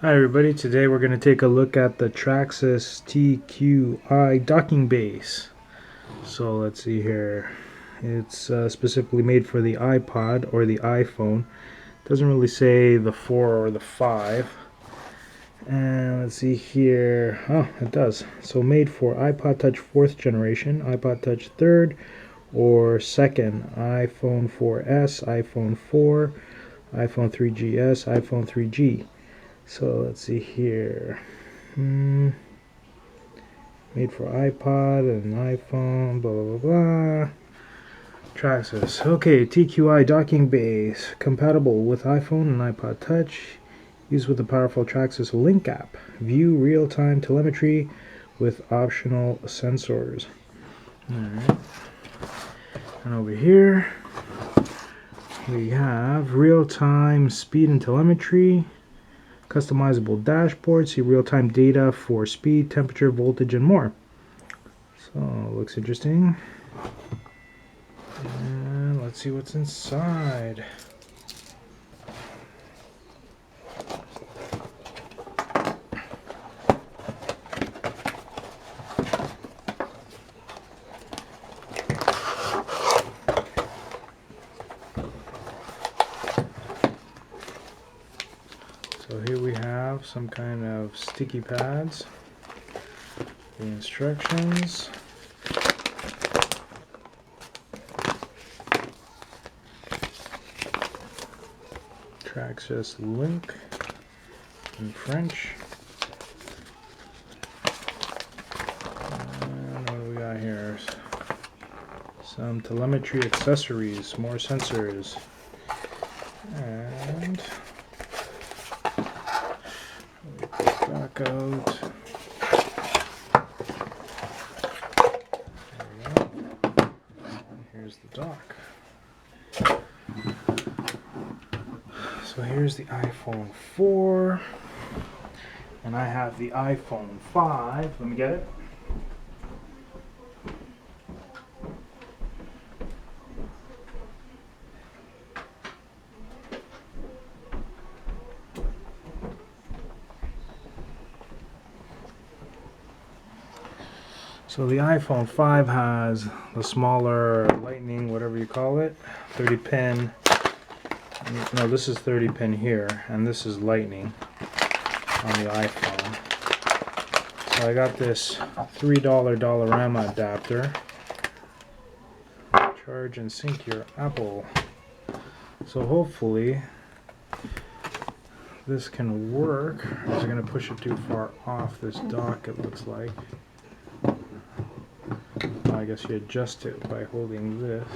Hi everybody, today we're going to take a look at the Traxxas TQI docking base. So let's see here. It's specifically made for the iPod or the iPhone. Doesn't really say the 4 or the 5. And let's see here. Oh, it does. So made for iPod Touch 4th generation, iPod Touch 3rd or 2nd, iPhone 4S, iPhone 4, iPhone 3GS, iPhone 3G. So let's see here. Made for iPod and iPhone, blah blah blah blah. Traxxas. Okay, TQI docking base. Compatible with iPhone and iPod Touch. Used with the powerful Traxxas Link app. View real-time telemetry with optional sensors. Alright. And over here we have real-time speed and telemetry. Customizable dashboard, see real-time data for speed, temperature, voltage, and more. So, looks interesting. And let's see what's inside. So here we have some kind of sticky pads, the instructions, Traxxas link in French, and what do we got here? Some telemetry accessories, more sensors, and back out. There we go. And here's the dock. So here's the iPhone 4, and I have the iPhone 5. Let me get it. So the iPhone 5 has the smaller lightning, whatever you call it, 30 pin. No, this is 30 pin here, and this is lightning on the iPhone. So I got this $3 Dollarama adapter. Charge and sync your Apple. So hopefully this can work. Is it going to push it too far off this dock, it looks like. I guess you adjust it by holding this.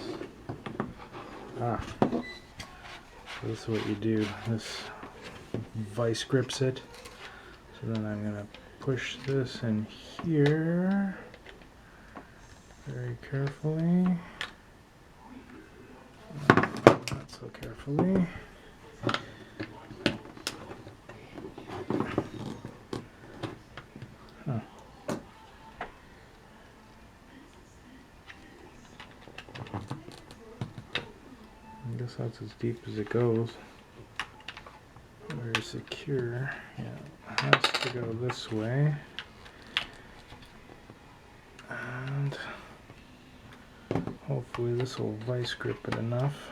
So this is what you do. This vice grips it. So then I'm going to push this in here very carefully. Not so carefully. I guess that's as deep as it goes. Very secure. Yeah, it has to go this way. And hopefully this will vice grip it enough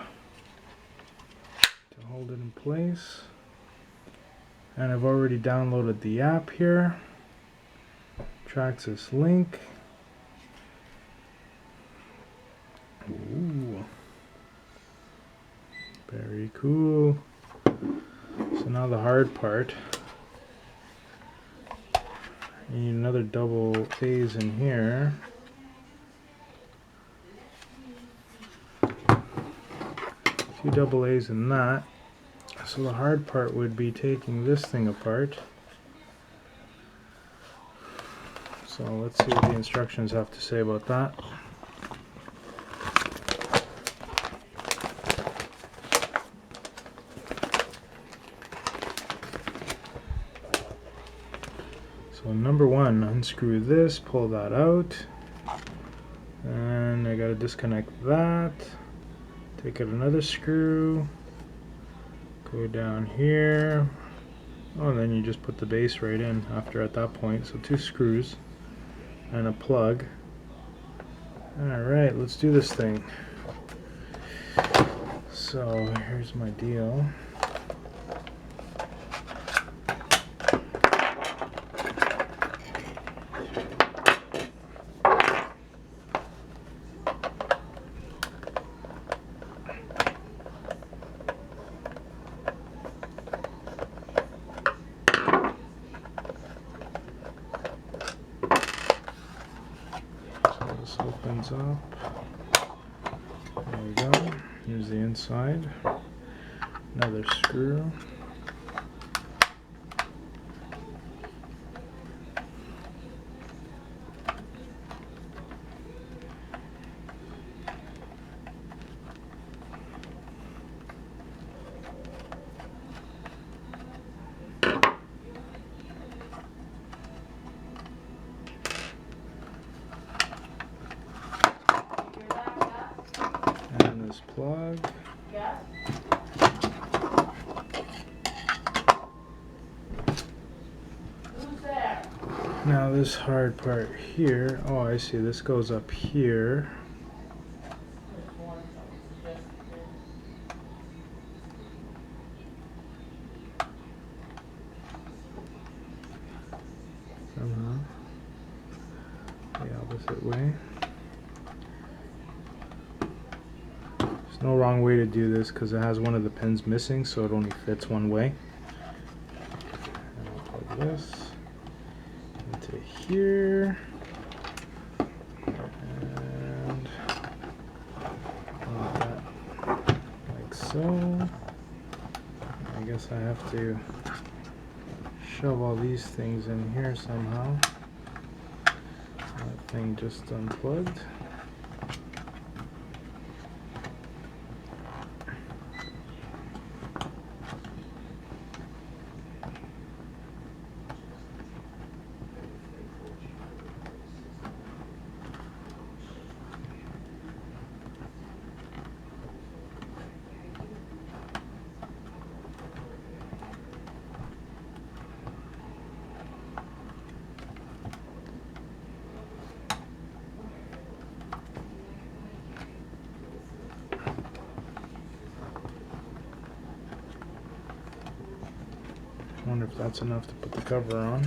to hold it in place. And I've already downloaded the app here. Traxxas link. Ooh. Very cool. So now the hard part. You need another double A's in here. Two double A's in that. So the hard part would be taking this thing apart. So let's see what the instructions have to say about that. So number one, unscrew this, pull that out, and I gotta disconnect that, take out another screw, go down here, Oh, and then you just put the base right in after at that point. So 2 screws and a plug. Alright, let's do this thing. So here's my deal. This opens up. There we go. Here's the inside. Another screw. And this plug. Now this hard part here, oh I see, this goes up here. Somehow. The opposite way. There's no wrong way to do this because it has one of the pins missing, so it only fits one way. And I'll plug this into here. And like that, like so. I guess I have to shove all these things in here somehow. That thing just unplugged. I wonder if that's enough to put the cover on.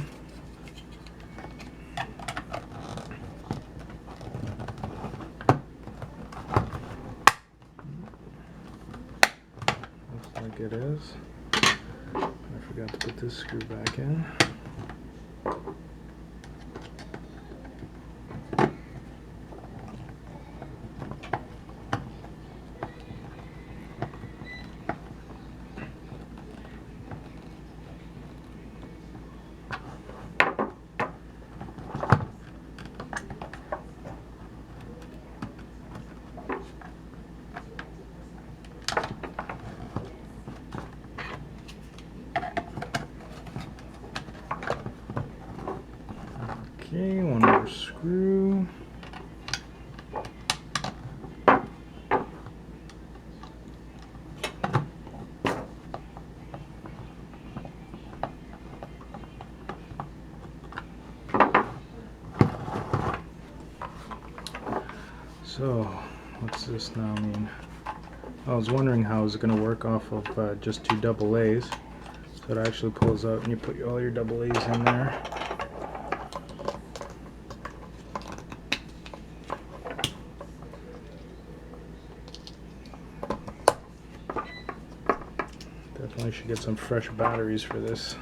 Looks like it is. I forgot to put this screw back in. Okay, one more screw. So, what's this now mean? I was wondering how it was going to work off of just 2 double A's. So it actually pulls out and you put all your double A's in there. Definitely should get some fresh batteries for this.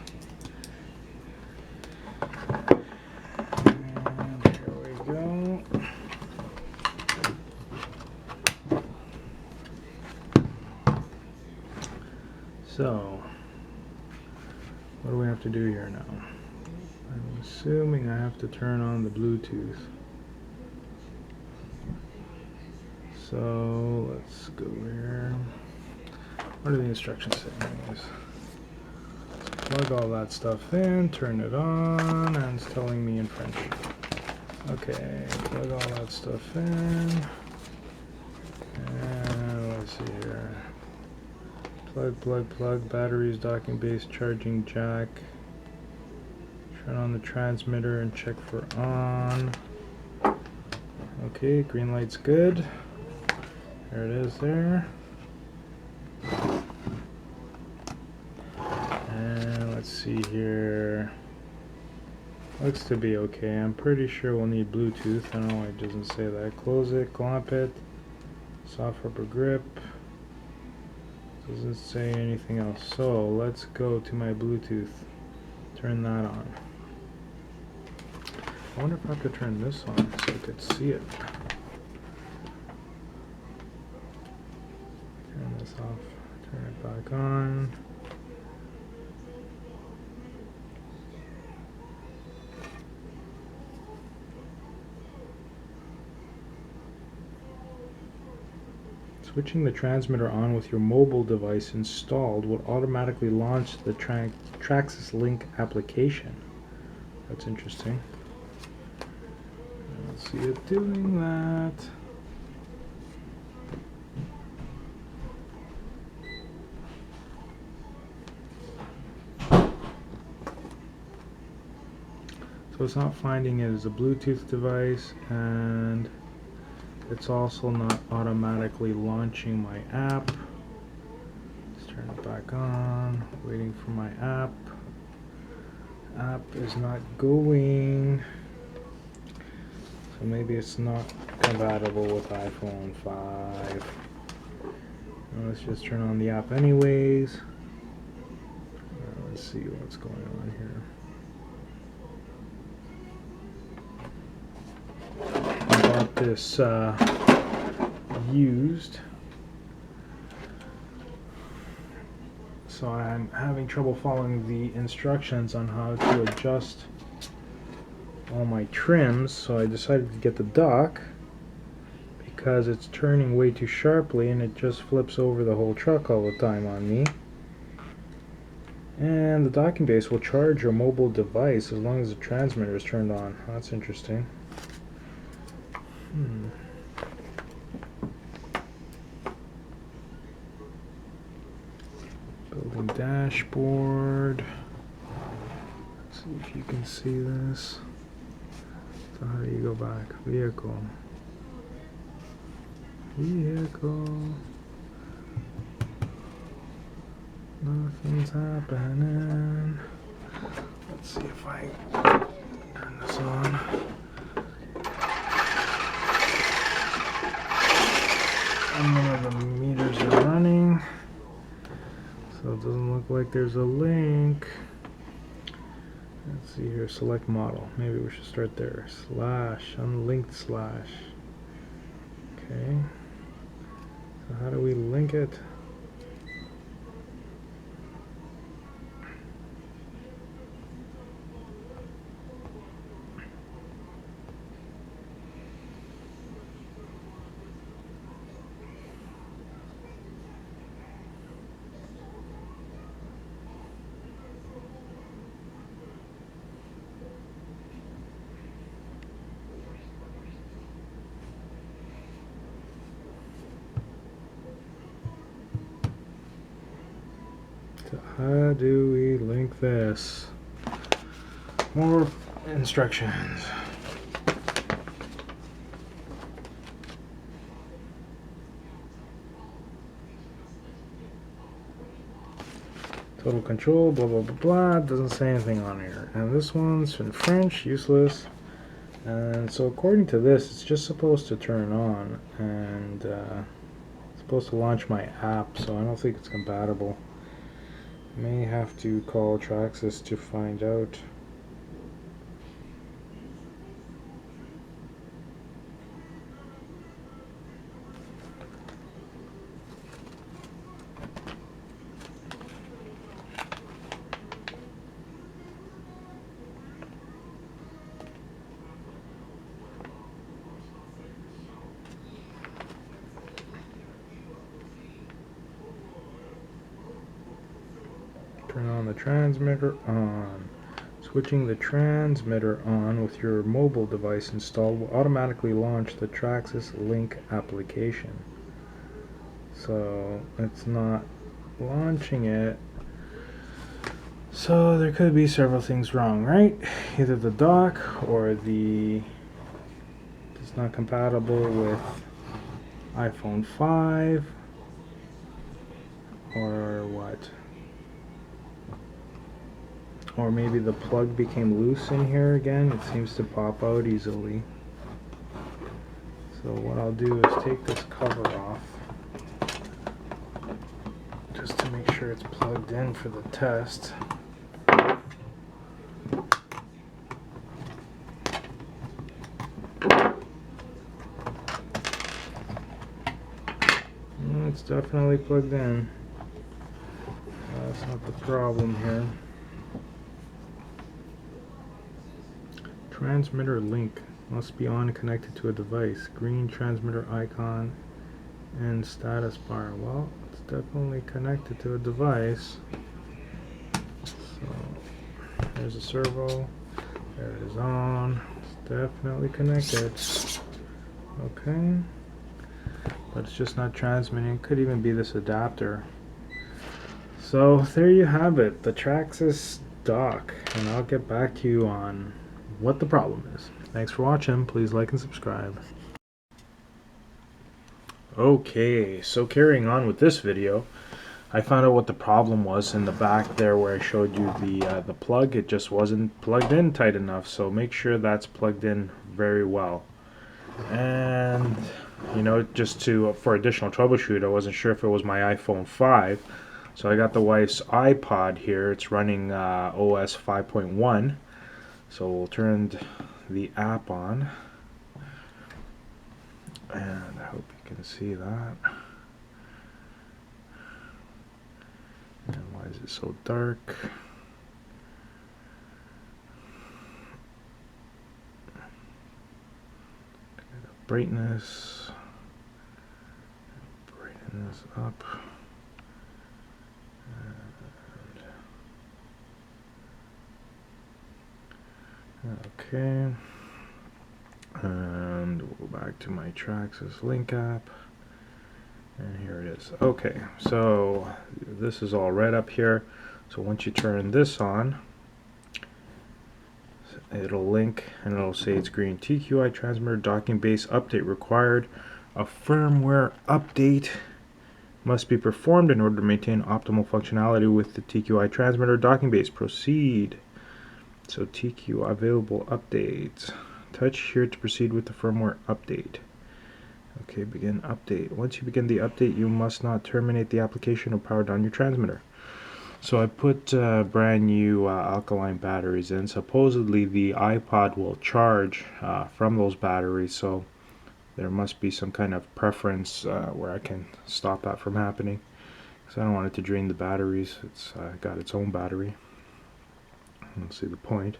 And here we go. So, what do we have to do here now? I'm assuming I have to turn on the Bluetooth. So, let's go here. What do the instructions say anyways? Plug all that stuff in, turn it on, and it's telling me in French. Okay, plug all that stuff in. And let's see here. Plug, batteries, docking base, charging jack. Turn on the transmitter and check for on. Okay, green light's good. There it is there. And let's see here. Looks to be okay. I'm pretty sure we'll need Bluetooth. I don't know why it doesn't say that. Close it, clamp it. Soft rubber grip. Doesn't say anything else. So let's go to my Bluetooth. Turn that on. I wonder if I have to turn this on so I could see it. Turn this off. Turn it back on. Switching the transmitter on with your mobile device installed will automatically launch the Traxxas Link application. That's interesting. Let's see it doing that. So it's not finding it as a Bluetooth device, and it's also not automatically launching my app. Let's turn it back on. Waiting for my app. App is not going. So maybe it's not compatible with iPhone 5. Let's just turn on the app anyways. Let's see what's going on here. I bought this used, so I'm having trouble following the instructions on how to adjust all my trims, so I decided to get the dock because it's turning way too sharply and it just flips over the whole truck all the time on me. And the docking base will charge your mobile device as long as the transmitter is turned on. That's interesting. Building dashboard. Let's see if you can see this. So how do you go back? Vehicle. Nothing's happening. Let's see if I turn this on. And none of the meters are running, so it doesn't look like there's a link. Let's see here, select model. Maybe we should start there. Slash, unlinked slash. Okay. So how do we link it? So how do we link this? More instructions. Total control, blah blah blah blah. Doesn't say anything on here. And this one's in French, useless. And so according to this, it's just supposed to turn on, and it's supposed to launch my app, so I don't think it's compatible. May have to call Traxxas to find out. Turn on the transmitter on. Switching the transmitter on with your mobile device installed will automatically launch the Traxxas Link application. So it's not launching it. So there could be several things wrong, right? Either the dock or it's not compatible with iPhone 5 or what? Or maybe the plug became loose in here again. It seems to pop out easily. So what I'll do is take this cover off just to make sure it's plugged in for the test. It's definitely plugged in. That's not the problem here. Transmitter link must be on and connected to a device. Green transmitter icon and status bar. Well, it's definitely connected to a device. So there's a servo. There it is on. It's definitely connected. Okay. But it's just not transmitting. Could even be this adapter. So there you have it, the Traxxas dock, and I'll get back to you on what the problem is. Thanks for watching. Please like and subscribe. Okay, so carrying on with this video, I found out what the problem was in the back there where I showed you the plug. It just wasn't plugged in tight enough, so make sure that's plugged in very well. And you know, just for additional troubleshoot, I wasn't sure if it was my iPhone 5. So I got the wife's iPod here. It's running OS 5.1. So we'll turn the app on. And I hope you can see that. And why is it so dark? Okay, the brightness. Brighten this up. Okay, and we'll go back to my Traxxas link app, and here it is. Okay, so this is all red up here. So once you turn this on, it'll link and it'll say it's green. TQI transmitter docking base update required. A firmware update must be performed in order to maintain optimal functionality with the TQI transmitter docking base. Proceed. So TQ available updates. Touch here to proceed with the firmware update. Okay, begin update. Once you begin the update, you must not terminate the application or power down your transmitter. So I put brand new alkaline batteries in. Supposedly the iPod will charge from those batteries, so there must be some kind of preference where I can stop that from happening, because I don't want it to drain the batteries. It's got its own battery. I don't see the point.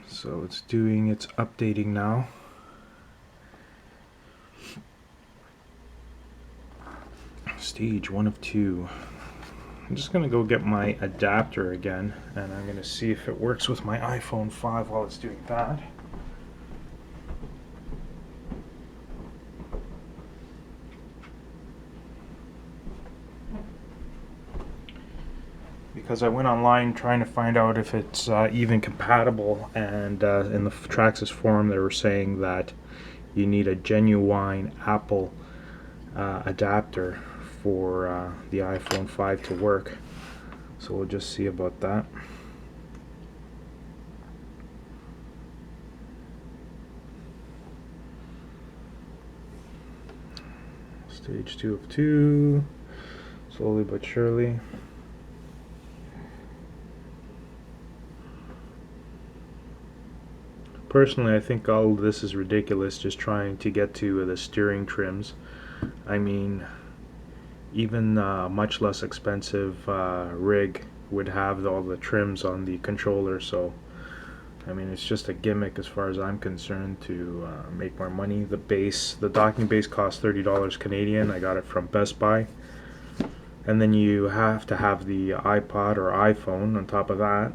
So it's doing its updating now. Stage 1 of 2. I'm just gonna go get my adapter again, and I'm gonna see if it works with my iPhone 5 while it's doing that. Because I went online trying to find out if it's even compatible, and in the Traxxas forum they were saying that you need a genuine Apple adapter for the iPhone 5 to work. So we'll just see about that. Stage 2 of 2, slowly but surely. Personally, I think all of this is ridiculous, just trying to get to the steering trims. I mean, even a much less expensive rig would have all the trims on the controller, so I mean, it's just a gimmick as far as I'm concerned to make more money. The docking base costs $30 Canadian. I got it from Best Buy. And then you have to have the iPod or iPhone on top of that.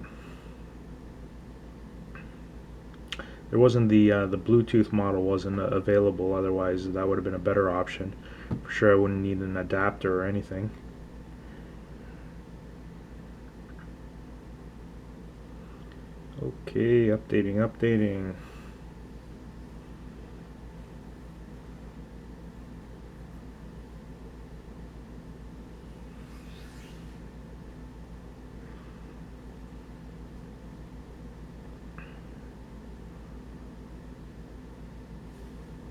There wasn't the Bluetooth model wasn't available. Otherwise, that would have been a better option. For sure, I wouldn't need an adapter or anything. Okay, updating.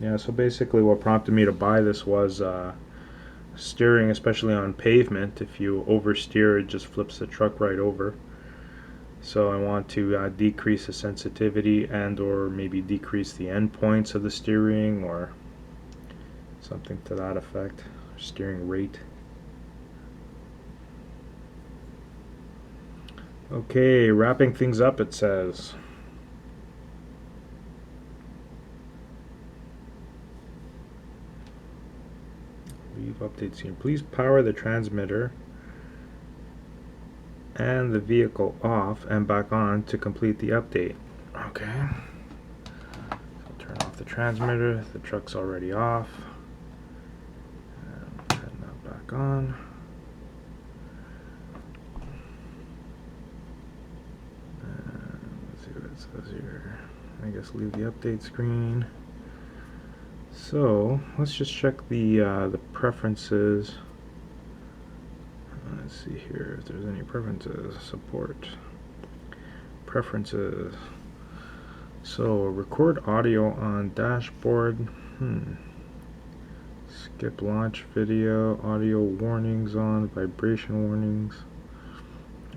Yeah, so basically what prompted me to buy this was steering, especially on pavement. If you oversteer, it just flips the truck right over. So I want to decrease the sensitivity and or maybe decrease the endpoints of the steering or something to that effect. Steering rate. Okay, wrapping things up, it says. Leave update scene. Please power the transmitter and the vehicle off and back on to complete the update. Okay. So turn off the transmitter. The truck's already off. And turn that back on. Let's see what it says here. I guess leave the update screen. So let's just check the preferences. Let's see here if there's any preferences. Support preferences. So record audio on dashboard. Skip launch video. Audio warnings on. Vibration warnings.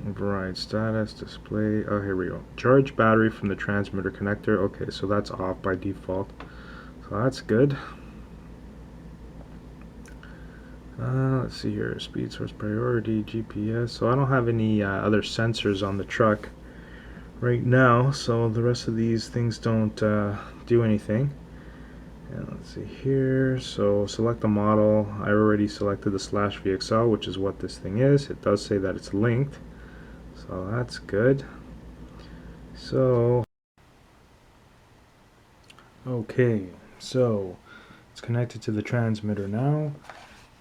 Override status display. Oh, here we go. Charge battery from the transmitter connector. Okay, so that's off by default. So that's good. Let's see here. Speed source priority, GPS. So I don't have any other sensors on the truck right now, so the rest of these things don't do anything. And let's see here. So select the model. I already selected the /VXL, which is what this thing is. It does say that it's linked, so that's good. So okay, so it's connected to the transmitter now.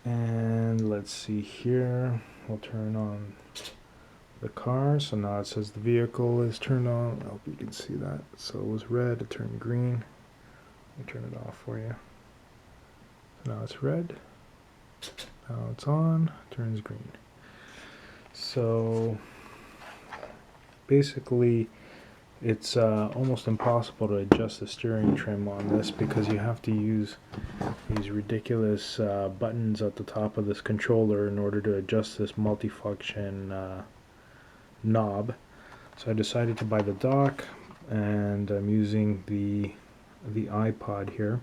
And let's see here, we'll turn on the car. So now it says the vehicle is turned on. I hope you can see that. So it was red, it turned green. Let me turn it off for you. So now it's red. Now it's on, turns green. So basically it's almost impossible to adjust the steering trim on this because you have to use these ridiculous buttons at the top of this controller in order to adjust this multifunction knob. So I decided to buy the dock, and I'm using the iPod here.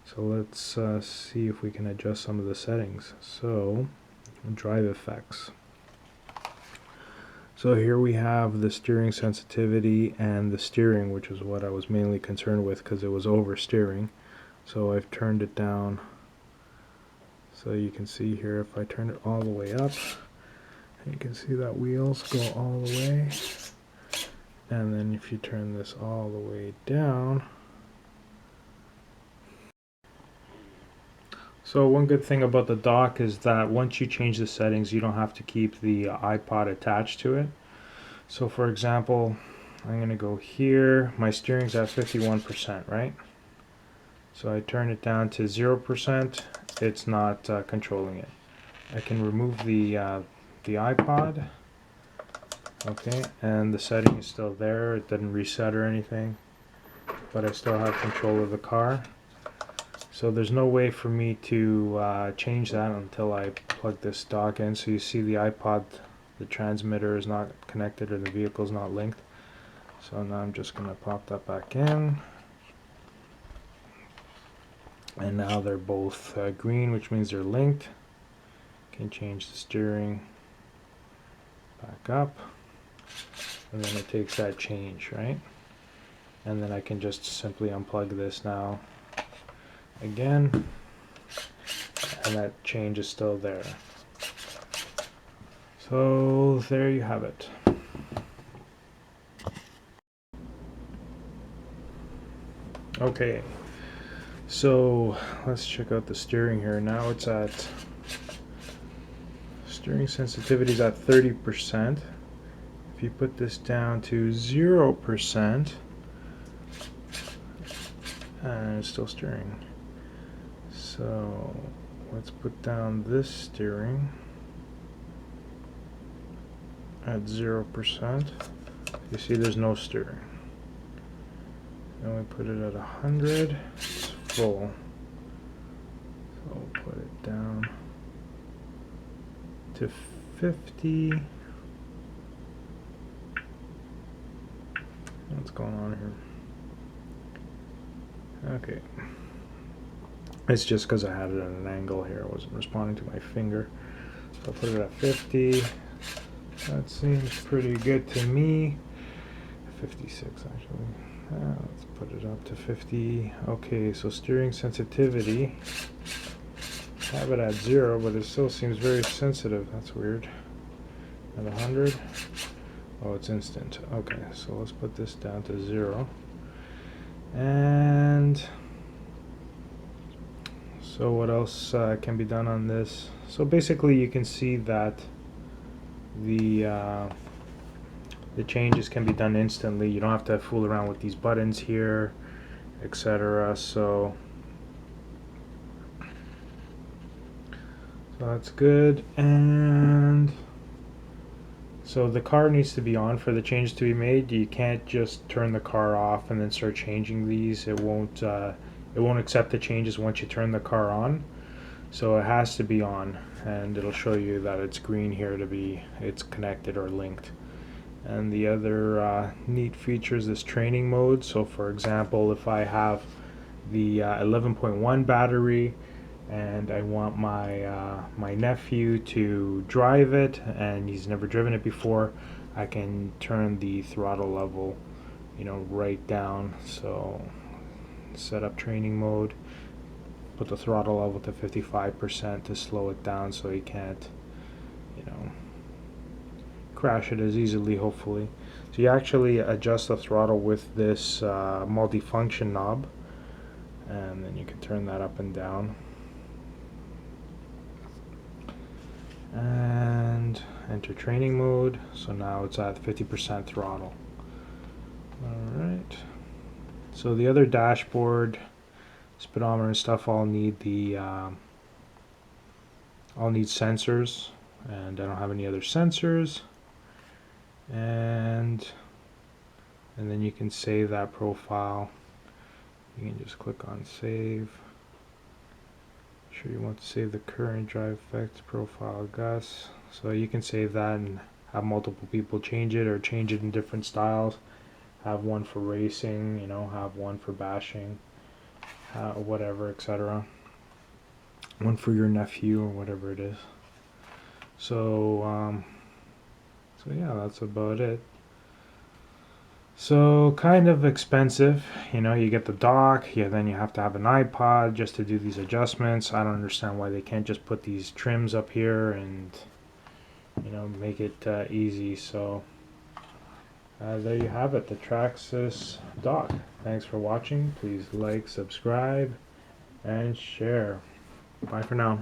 So let's see if we can adjust some of the settings. So drive effects. So here we have the steering sensitivity and the steering, which is what I was mainly concerned with because it was oversteering. So I've turned it down. So you can see here if I turn it all the way up, you can see that wheels go all the way. And then if you turn this all the way down. So one good thing about the dock is that once you change the settings, you don't have to keep the iPod attached to it. So for example, I'm going to go here. My steering's at 51%, right? So I turn it down to 0%. It's not controlling it. I can remove the iPod. Okay, and the setting is still there. It didn't reset or anything, but I still have control of the car. So there's no way for me to change that until I plug this dock in. So you see the iPod, the transmitter is not connected or the vehicle is not linked. So now I'm just going to pop that back in. And now they're both green, which means they're linked. Can change the steering back up. And then it takes that change, right? And then I can just simply unplug this now again, and that change is still there. So there you have it. Okay, so let's check out the steering here. Now it's at, steering sensitivity is at 30%. if you put this down to 0%, and it's still steering. So let's put down this steering at 0%. You see there's no steering. Then we put it at 100, it's full. So we'll put it down to 50. What's going on here? Okay. It's just because I had it at an angle here. I wasn't responding to my finger. So I'll put it at 50. That seems pretty good to me. 56 actually. Let's put it up to 50. Okay, so steering sensitivity. I have it at 0, but it still seems very sensitive. That's weird. At 100. Oh, it's instant. Okay, so let's put this down to 0. And so what else can be done on this? So basically you can see that the changes can be done instantly. You don't have to fool around with these buttons here, etc. So that's good. And so the car needs to be on for the changes to be made. You can't just turn the car off and then start changing these. It won't accept the changes once you turn the car on. So it has to be on, and it'll show you that it's green here to be it's connected or linked. And the other neat feature is this training mode. So for example, if I have the 11.1 battery and I want my nephew to drive it and he's never driven it before, I can turn the throttle level, right down. So set up training mode, put the throttle level to 55% to slow it down so he can't, crash it as easily, hopefully. So you actually adjust the throttle with this multifunction knob, and then you can turn that up and down. And enter training mode. So now it's at 50% throttle. Alright. So the other dashboard, speedometer and stuff all need sensors, and I don't have any other sensors. And then you can save that profile. You can just click on save. Sure you want to save the current drive effects profile Gus. So you can save that and have multiple people change it, or change it in different styles. Have one for racing, have one for bashing, whatever, etc. One for your nephew or whatever it is. So yeah, that's about it. So kind of expensive, you get the dock, then you have to have an iPod just to do these adjustments. I don't understand why they can't just put these trims up here and make it easy. So there you have it, the Traxxas dock. Thanks for watching. Please like, subscribe, and share. Bye for now.